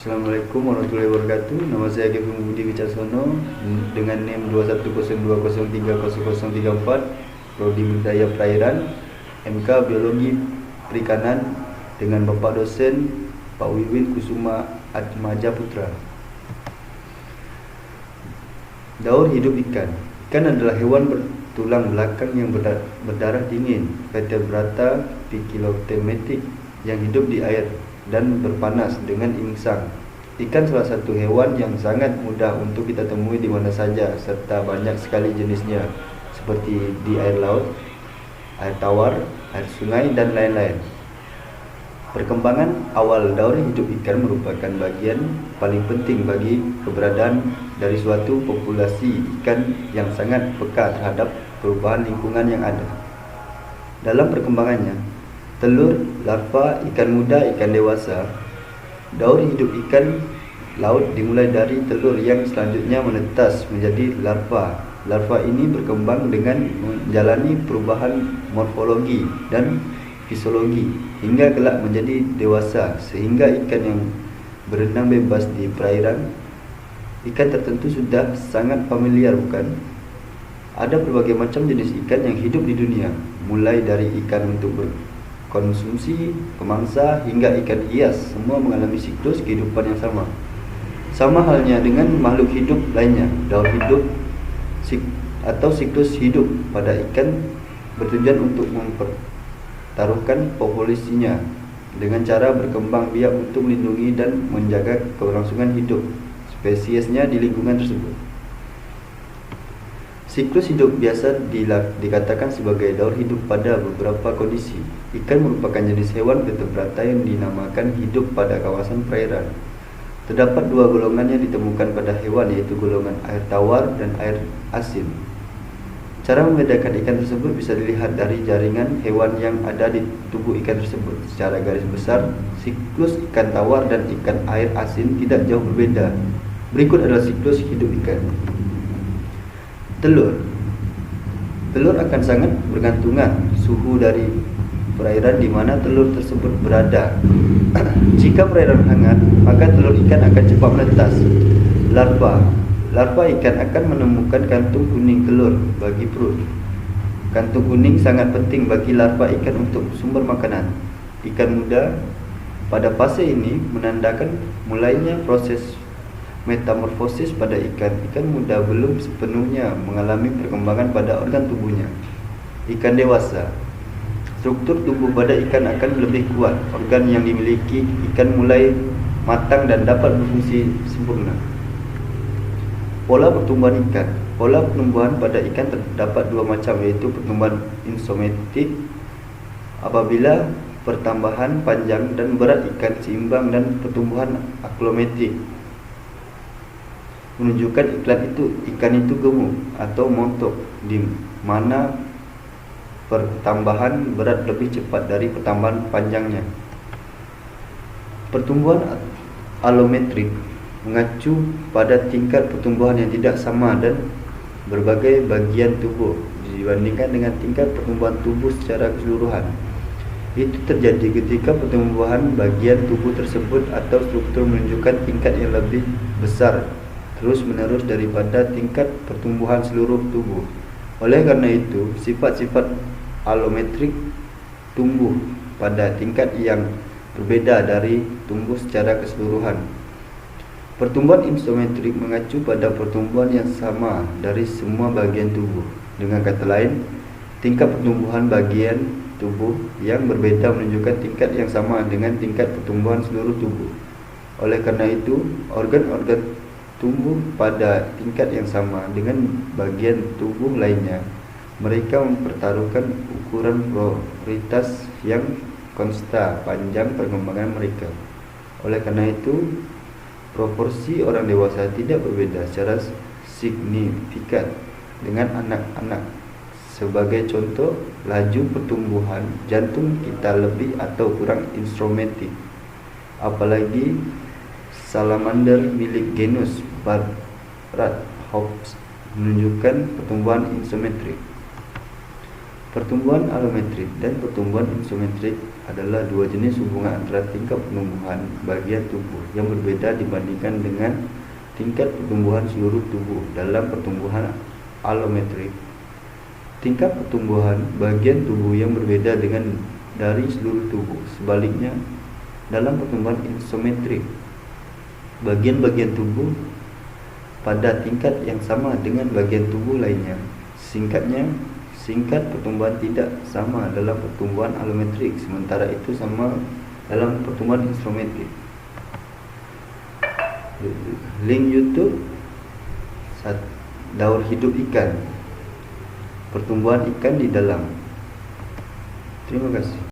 Assalamualaikum warahmatullahi wabarakatuh. Nama saya Kevin Budi Wicaksono dengan NIM 21020030034, Prodi Budaya Perairan, MK Biologi Perikanan dengan Bapak dosen Pak Wiwin Kusuma Atmaja Putra. Daur hidup ikan. Ikan adalah hewan bertulang belakang yang berdarah dingin, vertebrata pikilotematik, yang hidup di air dan berpanas dengan insang. Ikan salah satu hewan yang sangat mudah untuk kita temui di mana saja, serta banyak sekali jenisnya, seperti di air laut, air tawar, air sungai, dan lain-lain. Perkembangan awal daur hidup ikan merupakan bagian paling penting bagi keberadaan dari suatu populasi ikan yang sangat peka terhadap perubahan lingkungan yang ada. Dalam perkembangannya, telur, larva, ikan muda, ikan dewasa. Daur hidup ikan laut dimulai dari telur yang selanjutnya menetas menjadi larva. Larva ini berkembang dengan menjalani perubahan morfologi dan fisiologi hingga kelak menjadi dewasa, sehingga ikan yang berenang bebas di perairan. Ikan tertentu sudah sangat familiar, bukan? Ada berbagai macam jenis ikan yang hidup di dunia, mulai dari ikan untuk konsumsi, pemangsa, hingga ikan hias, semua mengalami siklus kehidupan yang sama. Sama halnya dengan makhluk hidup lainnya, daur hidup atau siklus hidup pada ikan bertujuan untuk mempertaruhkan populasinya dengan cara berkembang biak untuk melindungi dan menjaga keberlangsungan hidup spesiesnya di lingkungan tersebut. Siklus hidup biasa dikatakan sebagai daur hidup pada beberapa kondisi. Ikan merupakan jenis hewan vertebrata yang dinamakan hidup pada kawasan perairan. Terdapat dua golongan yang ditemukan pada hewan, yaitu golongan air tawar dan air asin. Cara membedakan ikan tersebut bisa dilihat dari jaringan hewan yang ada di tubuh ikan tersebut. Secara garis besar, siklus ikan tawar dan ikan air asin tidak jauh berbeda. Berikut adalah siklus hidup ikan. Telur akan sangat bergantungan suhu dari perairan di mana telur tersebut berada. Jika perairan hangat, maka telur ikan akan cepat menetas. Larva ikan akan menemukan kantung kuning telur bagi perut. Kantung kuning sangat penting bagi larva ikan untuk sumber makanan. Ikan muda pada fase ini menandakan mulainya proses metamorfosis pada ikan. Ikan muda belum sepenuhnya mengalami perkembangan pada organ tubuhnya. Ikan dewasa, struktur tubuh pada ikan akan lebih kuat. Organ yang dimiliki ikan mulai matang dan dapat berfungsi sempurna. Pola pertumbuhan ikan. Pola pertumbuhan pada ikan terdapat dua macam, yaitu pertumbuhan isometrik apabila pertambahan panjang dan berat ikan seimbang, dan pertumbuhan aklometrik menunjukkan ikan itu gemuk atau montok, di mana pertambahan berat lebih cepat dari pertambahan panjangnya. Pertumbuhan alometrik mengacu pada tingkat pertumbuhan yang tidak sama dan berbagai bagian tubuh dibandingkan dengan tingkat pertumbuhan tubuh secara keseluruhan. Itu terjadi ketika pertumbuhan bagian tubuh tersebut atau struktur menunjukkan tingkat yang lebih besar terus menerus daripada tingkat pertumbuhan seluruh tubuh. Oleh karena itu, sifat-sifat alometrik tumbuh pada tingkat yang berbeda dari tumbuh secara keseluruhan. Pertumbuhan isometrik mengacu pada pertumbuhan yang sama dari semua bagian tubuh. Dengan kata lain, tingkat pertumbuhan bagian tubuh yang berbeda menunjukkan tingkat yang sama dengan tingkat pertumbuhan seluruh tubuh. Oleh karena itu, organ-organ tumbuh pada tingkat yang sama dengan bagian tubuh lainnya. Mereka mempertaruhkan ukuran prioritas yang konsta panjang perkembangan mereka. Oleh karena itu, proporsi orang dewasa tidak berbeda secara signifikan dengan anak-anak. Sebagai contoh, laju pertumbuhan jantung kita lebih atau kurang isometrik. Apalagi salamander milik genus Batrachopes menunjukkan pertumbuhan isometrik. Pertumbuhan alometrik dan pertumbuhan isometrik adalah dua jenis hubungan antara tingkat pertumbuhan bagian tubuh yang berbeda dibandingkan dengan tingkat pertumbuhan seluruh tubuh. Dalam pertumbuhan alometrik, tingkat pertumbuhan bagian tubuh yang berbeda dengan dari seluruh tubuh. Sebaliknya, dalam pertumbuhan isometrik, bagian-bagian tubuh pada tingkat yang sama dengan bagian tubuh lainnya. Singkatnya, tingkat pertumbuhan tidak sama dalam pertumbuhan alometrik, sementara itu sama dalam pertumbuhan isometrik. Link YouTube daur hidup ikan, pertumbuhan ikan di dalam. Terima kasih.